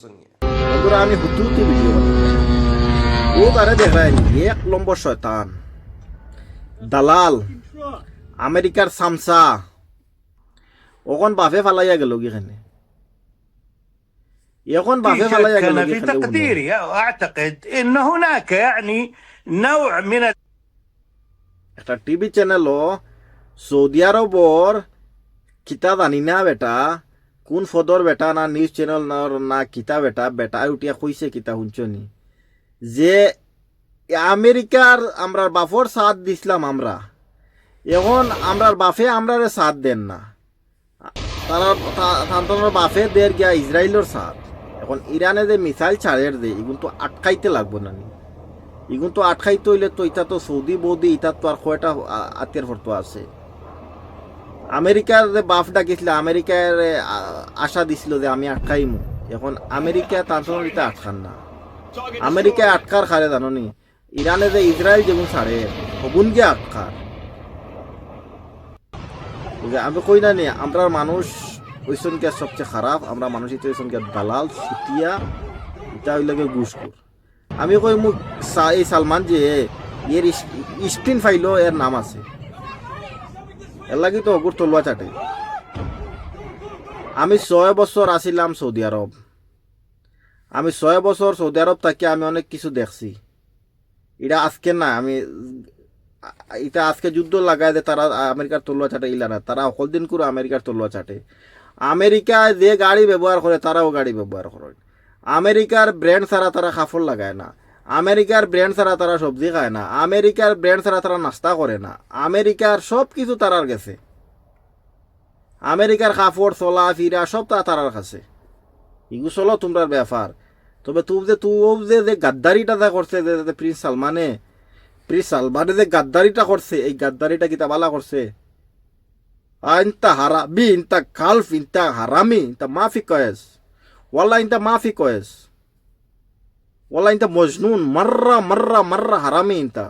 বন্ধুরা আমি হুতুতে ভিডিও বানাই ও তারে দেখায় এক নম্বর শয়তান দালাল আমেরিকার সামসা ওখন বাফে ফালাইয়া গেল এখানে এখন বাফে ফালাইয়া গেল في تقديري واعتقد ان هناك يعني نوع من একটা টিভি চ্যানেলও সৌদি আরবর কিতা জানি না বেটা কোন ফদর বেটা না নিউজ চ্যানেল না কিতা বেটা বেটা উঠিয়া কইছে কিতা শুনছনি যে আমেরিকার আমরা বাফর সাথ দিছিলাম আমরা এখন আমরার বাফে আমরারে সাথ দেন না তারা তান্তনের বাফে দের গিয়া ইসরায়েলের সাথ এখন ইরানে যে মিসাইল ছাড়ের দে এগুন তো আটকাইতে লাগবো না এগুন তো আটকাইতে হইলে তো ইটা তো সৌদি বৌদি ইটার তো আর কয়টা আত্মীয় ফটো আছে আমেরিকার যে বাফ ডাকিছিল আমেরিকার আশা দিছিল যে আমি আটকাইমু এখন আমেরিকা তান্তনের ইটা আটকান না আমেরিকায় আটকার খারে জানি ইরানে যে ইসরায়েল যেমন ছাড়ে হগুন গিয়ে আটকার আমি কই না নি আমরা মানুষ ওইসনকে সবচেয়ে খারাপ আমরা মানুষ ওইসনকে দালাল সুতিয়া এটা হইলে ঘুষখোর আমি কই মুখ এই সালমান যে এর স্ক্রিন ফাইলও এর নাম আছে এর লাগি তো অগুর তলুয়া চাটে আমি 6 বছর আসিলাম সৌদি আরব আমি 6 বছর সৌদি আরব থাকি আমি অনেক কিছু দেখছি এটা আজকে না আমি এটা আজকে যুদ্ধ লাগায় যে তারা আমেরিকার তলুয়া চাটে ইলা না তারা অকল দিন করে আমেরিকার তলুয়া চাটে আমেরিকায় যে গাড়ি ব্যবহার করে তারাও গাড়ি ব্যবহার করে আমেরিকার ব্র্যান্ড ছাড়া তারা কাপড় লাগায় না আমেরিকার ব্র্যান্ড ছাড়া তারা সবজি খায় না আমেরিকার ব্র্যান্ড ছাড়া তারা নাস্তা করে না আমেরিকার সব কিছু তারার গেছে আমেরিকার কাপড় চলা ফিরা সব তারার কাছে এগুলো চলো তোমরার ব্যাপার তবে তুই যে গাদ্দারিটা যা করছে যে প্রিন্স সালমানে যে গাদ্দারিটা করছে এই গাদ্দারিটা কিতা বালা করছে ইনতা হারাবি ইনতা খালফ ইনতা হারামি ইনতা মাফি কয়েস ওয়াল্লা ইনতা মাফি কয়েস ওয়াল্লা ইনতা মজনুন মাররা মাররা মাররা হারামি ইনতা